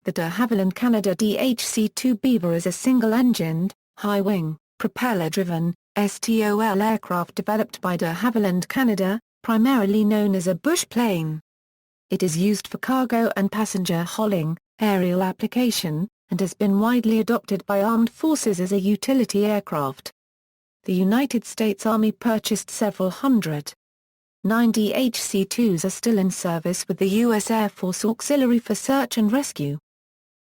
The de Havilland Canada DHC-2 Beaver is a single-engined, high-wing, propeller-driven, STOL aircraft developed by de Havilland Canada, primarily known as a bush plane. It is used for cargo and passenger hauling, aerial application, and has been widely adopted by armed forces as a utility aircraft. The United States Army purchased several hundred. 9 DHC-2s are still in service with the U.S. Air Force Auxiliary for search and rescue.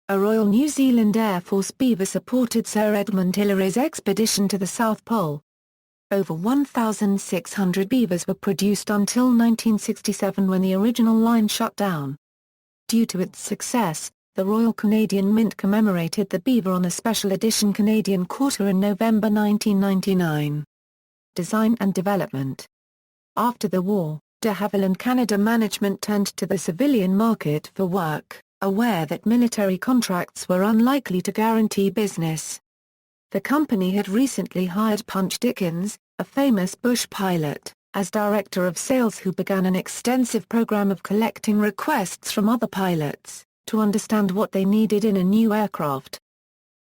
A Royal New Zealand Air Force Beaver supported Sir Edmund Hillary's expedition to the South Pole. Over 1,600 Beavers were produced until 1967 when the original line shut down. Due to its success, the Royal Canadian Mint commemorated the Beaver on a special edition Canadian Quarter in November 1999. Design and development. After the war, de Havilland Canada management turned to the civilian market for work, aware that military contracts were unlikely to guarantee business. The company had recently hired Punch Dickens, a famous bush pilot, as director of sales who began an extensive program of collecting requests from other pilots, to understand what they needed in a new aircraft.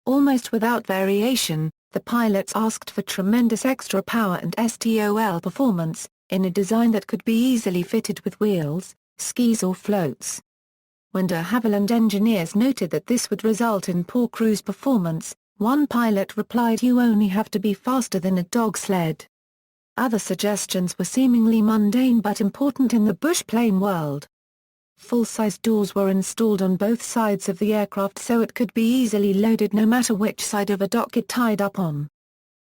Almost without variation, the pilots asked for tremendous extra power and STOL performance, in a design that could be easily fitted with wheels, skis or floats. When de Havilland engineers noted that this would result in poor cruise performance, one pilot replied, "You only have to be faster than a dog sled." Other suggestions were seemingly mundane but important in the bush plane world. Full-size doors were installed on both sides of the aircraft so it could be easily loaded no matter which side of a dock it tied up on.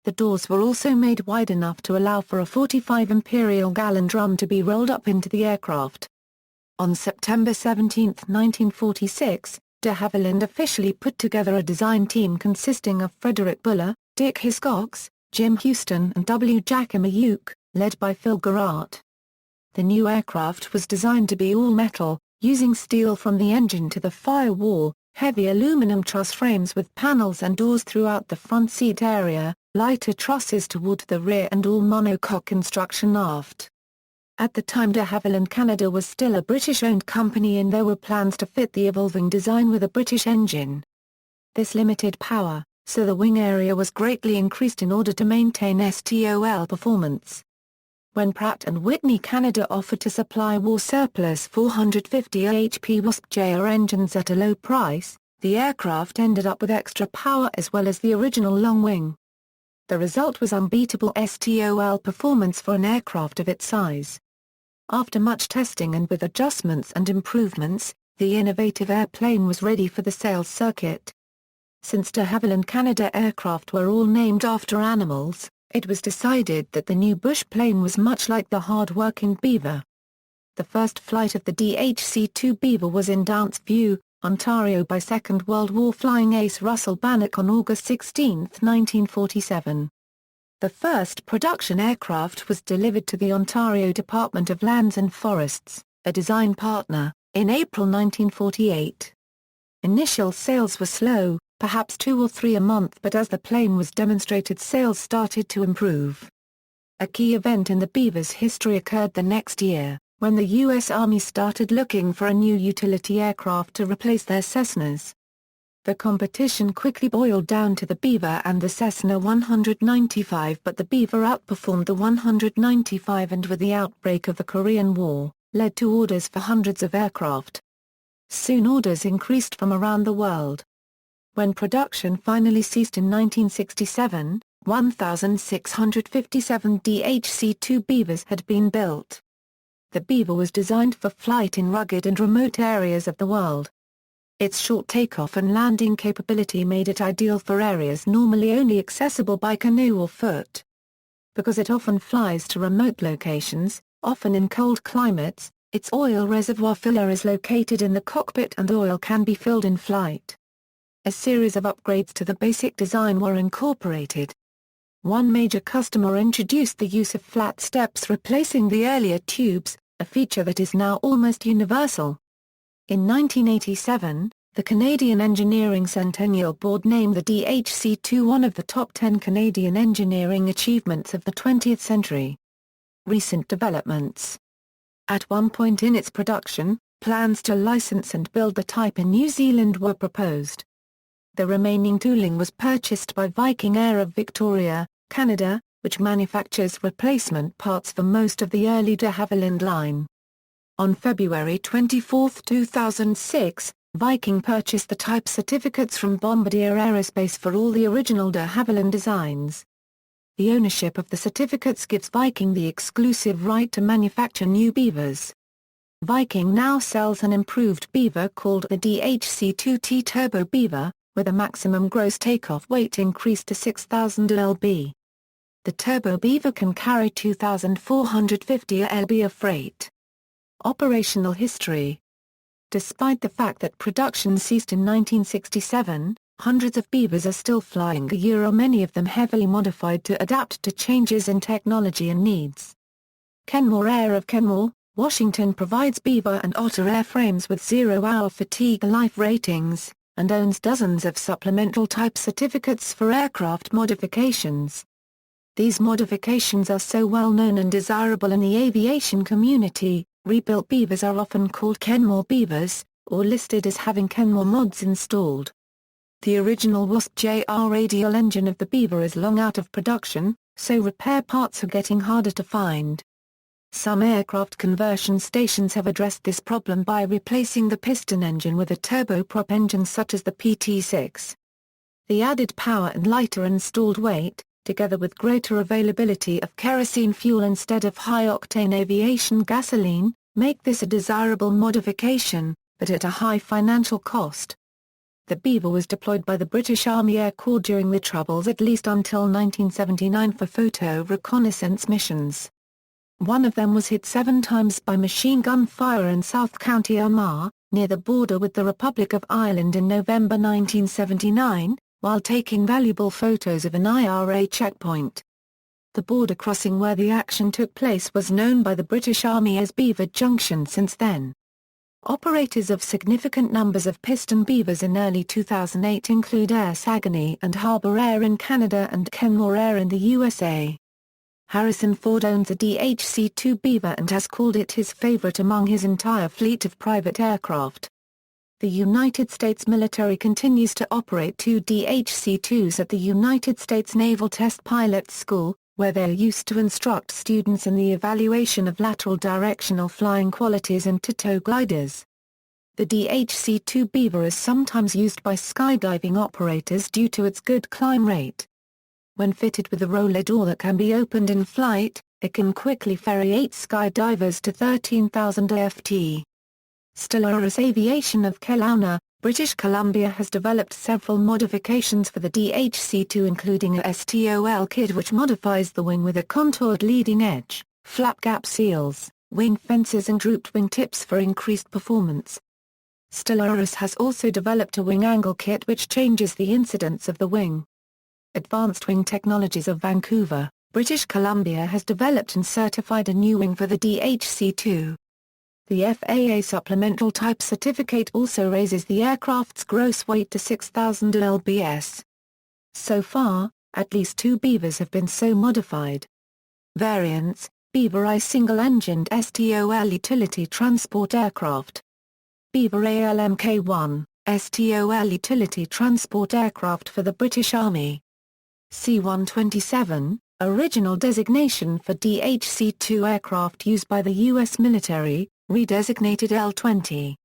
The doors were also made wide enough to allow for a 45 imperial gallon drum to be rolled up into the aircraft. On September 17, 1946, de Havilland officially put together a design team consisting of Frederick Buller, Dick Hiscox, Jim Houston and W. Jack Mayuk, led by Phil Garrett. The new aircraft was designed to be all-metal, using steel from the engine to the firewall, heavy aluminum truss frames with panels and doors throughout the front seat area, lighter trusses toward the rear and all monocoque construction aft. At the time de Havilland Canada was still a British-owned company and there were plans to fit the evolving design with a British engine. This limited power, so the wing area was greatly increased in order to maintain STOL performance. When Pratt & Whitney Canada offered to supply war surplus 450 HP WASP-JR engines at a low price, the aircraft ended up with extra power as well as the original long wing. The result was unbeatable STOL performance for an aircraft of its size. After much testing and with adjustments and improvements, the innovative airplane was ready for the sales circuit. Since de Havilland Canada aircraft were all named after animals, it was decided that the new bush plane was much like the hard-working Beaver. The first flight of the DHC-2 Beaver was in Downs View, Ontario by Second World War flying ace Russell Bannock on August 16, 1947. The first production aircraft was delivered to the Ontario Department of Lands and Forests, a design partner, in April 1948. Initial sales were slow, perhaps 2 or 3 a month, but as the plane was demonstrated, sales started to improve. A key event in the Beaver's history occurred the next year, when the U.S. Army started looking for a new utility aircraft to replace their Cessnas. The competition quickly boiled down to the Beaver and the Cessna 195, but the Beaver outperformed the 195 and with the outbreak of the Korean War, led to orders for hundreds of aircraft. Soon orders increased from around the world. When production finally ceased in 1967, 1,657 DHC-2 Beavers had been built. The Beaver was designed for flight in rugged and remote areas of the world. Its short takeoff and landing capability made it ideal for areas normally only accessible by canoe or foot. Because it often flies to remote locations, often in cold climates, its oil reservoir filler is located in the cockpit and oil can be filled in flight. A series of upgrades to the basic design were incorporated. One major customer introduced the use of flat steps replacing the earlier tubes, a feature that is now almost universal. In 1987, the Canadian Engineering Centennial Board named the DHC-2 one of the top 10 Canadian engineering achievements of the 20th century. Recent developments. At one point in its production, Plans to license and build the type in New Zealand were proposed. The remaining tooling was purchased by Viking Air of Victoria, Canada, which manufactures replacement parts for most of the early de Havilland line. On February 24, 2006, Viking purchased the type certificates from Bombardier Aerospace for all the original de Havilland designs. The ownership of the certificates gives Viking the exclusive right to manufacture new Beavers. Viking now sells an improved Beaver called the DHC-2 Turbo Beaver, with a maximum gross takeoff weight increased to 6,000 lb. The Turbo Beaver can carry 2,450 lb of freight. Operational history. Despite the fact that production ceased in 1967, hundreds of Beavers are still flying, many of them heavily modified to adapt to changes in technology and needs. Kenmore Air of Kenmore, Washington provides Beaver and Otter airframes with 0-hour fatigue life ratings, and owns dozens of supplemental type certificates for aircraft modifications. These modifications are so well known and desirable in the aviation community, rebuilt Beavers are often called Kenmore Beavers, or listed as having Kenmore mods installed. The original WASP-JR radial engine of the Beaver is long out of production, so repair parts are getting harder to find. Some aircraft conversion stations have addressed this problem by replacing the piston engine with a turboprop engine such as the PT6. The added power and lighter installed weight, together with greater availability of kerosene fuel instead of high-octane aviation gasoline, make this a desirable modification, but at a high financial cost. The Beaver was deployed by the British Army Air Corps during the Troubles at least until 1979 for photo reconnaissance missions. One of them was hit 7 times by machine gun fire in South County Armagh, near the border with the Republic of Ireland in November 1979, while taking valuable photos of an IRA checkpoint. The border crossing where the action took place was known by the British Army as Beaver Junction since then. Operators of significant numbers of piston Beavers in early 2008 include Air Saguenay and Harbour Air in Canada and Kenmore Air in the USA. Harrison Ford owns a DHC-2 Beaver and has called it his favorite among his entire fleet of private aircraft. The United States military continues to operate 2 DHC-2s at the United States Naval Test Pilot School, where they are used to instruct students in the evaluation of lateral directional flying qualities in TOW gliders. The DHC-2 Beaver is sometimes used by skydiving operators due to its good climb rate. When fitted with a roller door that can be opened in flight, it can quickly ferry 8 skydivers to 13,000 ft. Stellaris Aviation of Kelowna, British Columbia has developed several modifications for the DHC-2 including a STOL kit which modifies the wing with a contoured leading edge, flap gap seals, wing fences and drooped wing tips for increased performance. Stellaris has also developed a wing angle kit which changes the incidence of the wing. Advanced Wing Technologies of Vancouver, British Columbia has developed and certified a new wing for the DHC-2. The FAA Supplemental Type Certificate also raises the aircraft's gross weight to 6,000 lbs. So far, at least 2 Beavers have been so modified. Variants: Beaver I single-engined STOL utility transport aircraft. Beaver ALMK-1, STOL utility transport aircraft for the British Army. C-127, original designation for DHC-2 aircraft used by the U.S. military, redesignated L-20.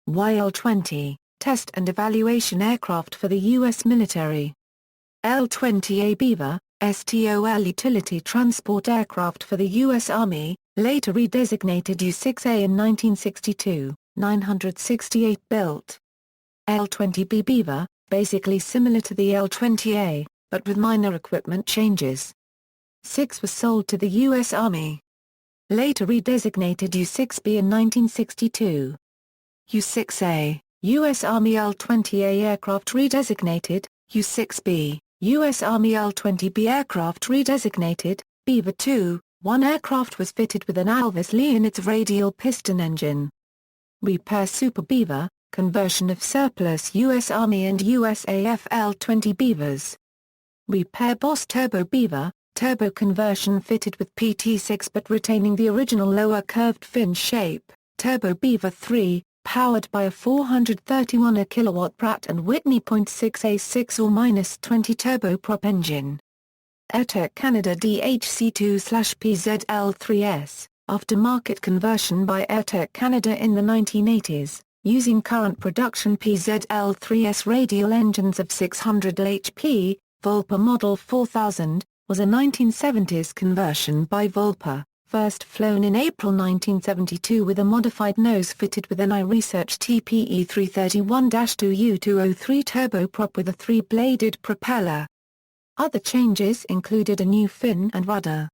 YL-20, test and evaluation aircraft for the U.S. military. L-20A Beaver, STOL utility transport aircraft for the U.S. Army, later redesignated U-6A in 1962, 968 built. L-20B Beaver, basically similar to the L-20A, but with minor equipment changes. 6 was sold to the U.S. Army. Later redesignated U-6B in 1962. U-6A, U.S. Army L-20A aircraft redesignated, U-6B, U.S. Army L-20B aircraft redesignated, Beaver 2, one aircraft was fitted with an Alvis Lee in its radial piston engine. Repair Super Beaver, conversion of surplus U.S. Army and USAF L-20 Beavers. Repair Boss Turbo Beaver, turbo conversion fitted with PT6 but retaining the original lower curved fin shape, Turbo Beaver 3, powered by a 431 kW Pratt & Whitney .6A6 or -20 turboprop engine. Havilland Canada DHC-2/PZL-3S, aftermarket conversion by Havilland Canada in the 1980s, using current production PZL-3S radial engines of 600 HP, Volpa Model 4000, was a 1970s conversion by Volpa, first flown in April 1972 with a modified nose fitted with an iResearch TPE 331-2U203 turboprop with a 3-bladed propeller. Other changes included a new fin and rudder.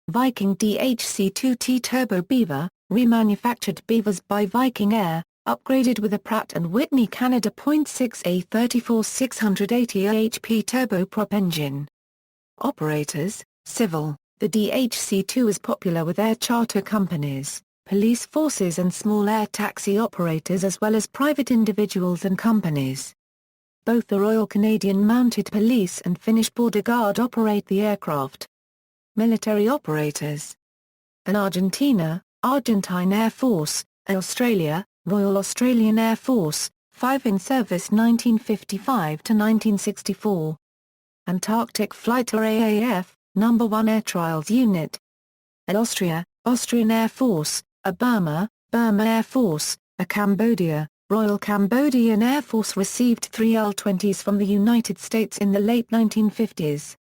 Viking DHC-2T Turbo Beaver, remanufactured Beavers by Viking Air, upgraded with a Pratt & Whitney Canada .6A 34-680 HP turboprop engine. Operators, civil. The DHC-2 is popular with air charter companies, police forces and small air taxi operators as well as private individuals and companies. Both the Royal Canadian Mounted Police and Finnish Border Guard operate the aircraft. Military operators. In Argentina, Argentine Air Force, Australia, Royal Australian Air Force, 5 in service 1955 to 1964. Antarctic Flight RAAF, No. 1 Air Trials Unit. Austria, Austrian Air Force, Burma, Burma Air Force, Cambodia, Royal Cambodian Air Force received 3 L-20s from the United States in the late 1950s.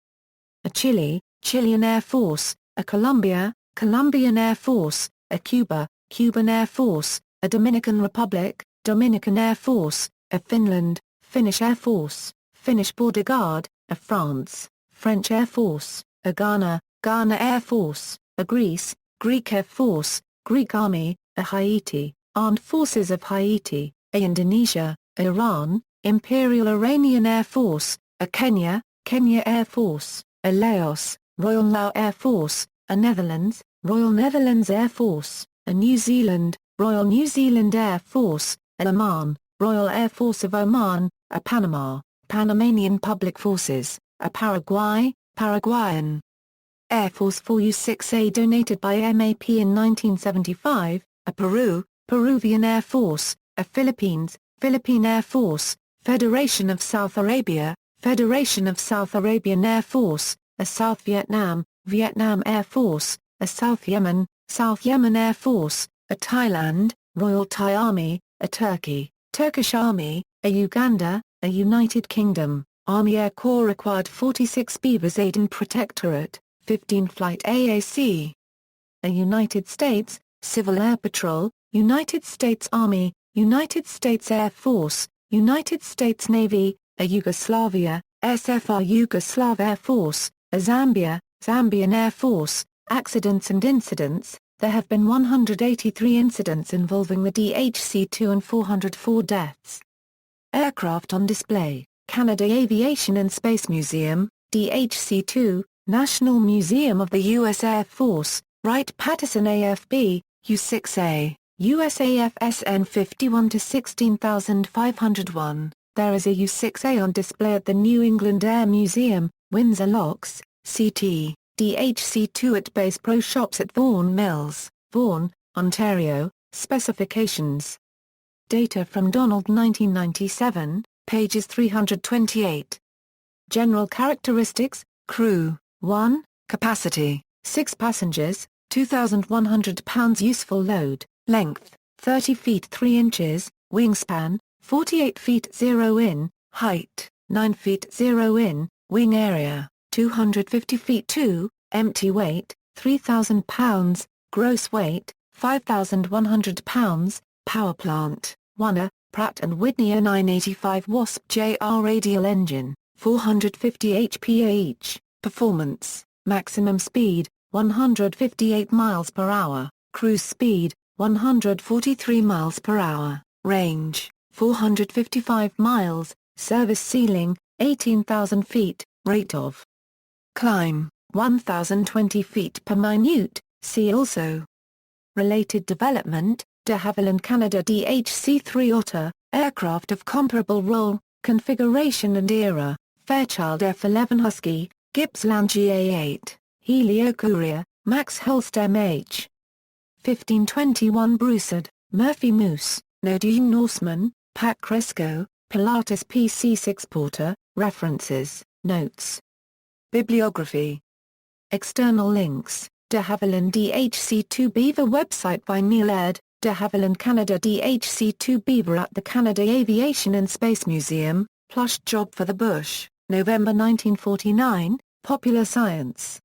Chile, Chilean Air Force, Colombia, Colombian Air Force, Cuba, Cuban Air Force, Dominican Republic, Dominican Air Force, Finland, Finnish Air Force, Finnish Border Guard, France, French Air Force, Ghana, Ghana Air Force, Greece, Greek Air Force, Greek Army, Haiti, Armed Forces of Haiti, Indonesia, Iran, Imperial Iranian Air Force, Kenya, Kenya Air Force, Laos, Royal Lao Air Force, Netherlands, Royal Netherlands Air Force, New Zealand, Royal New Zealand Air Force, Oman, Royal Air Force of Oman, Panama, Panamanian Public Forces, Paraguay, Paraguayan Air Force 4U-6A donated by MAP in 1975, Peru, Peruvian Air Force, Philippines, Philippine Air Force, Federation of South Arabia, Federation of South Arabian Air Force, South Vietnam, Vietnam Air Force, South Yemen, South Yemen Air Force, Thailand, Royal Thai Army, Turkey, Turkish Army, Uganda, United Kingdom, Army Air Corps acquired 46 Beavers Aden Protectorate, 15 Flight AAC. United States, Civil Air Patrol, United States Army, United States Air Force, United States Navy, Yugoslavia, SFR Yugoslav Air Force, Zambia, Zambian Air Force. Accidents and incidents. There have been 183 incidents involving the DHC-2 and 404 deaths. Aircraft on display, Canada Aviation and Space Museum, DHC-2, National Museum of the U.S. Air Force, Wright-Patterson AFB, U-6A, USAF SN 51 to 16501. There is a U-6A on display at the New England Air Museum, Windsor Locks, CT. DHC-2 at Base Pro Shops at Vaughan Mills, Vaughan, Ontario. Specifications. Data from Donald 1997, pages 328. General characteristics, crew, 1, capacity, 6 passengers, 2,100 pounds useful load, length, 30 feet 3 inches, wingspan, 48 feet 0 in, height, 9 feet 0 in, wing area, 250 feet 2, empty weight, 3,000 pounds, gross weight, 5,100 pounds, power plant, 1 Pratt & Whitney A985 Wasp JR radial engine, 450 HP each, performance, maximum speed, 158 miles per hour, cruise speed, 143 miles per hour, range, 455 miles, service ceiling, 18,000 feet, rate of climb, 1,020 feet per minute, see also. Related development, de Havilland Canada DHC-3 Otter, aircraft of comparable role, configuration and era, Fairchild F-11 Husky, Gippsland GA-8, Helio Courier, Max Holstem H. 1521 Broussard, Murphy Moose, Nodine Norseman, Pac Cresco, Pilatus PC6 Porter. References, Notes. Bibliography. External links, de Havilland DHC-2 Beaver website by Neil ed., de Havilland Canada DHC-2 Beaver at the Canada Aviation and Space Museum, Plush Job for the Bush, November 1949, Popular Science.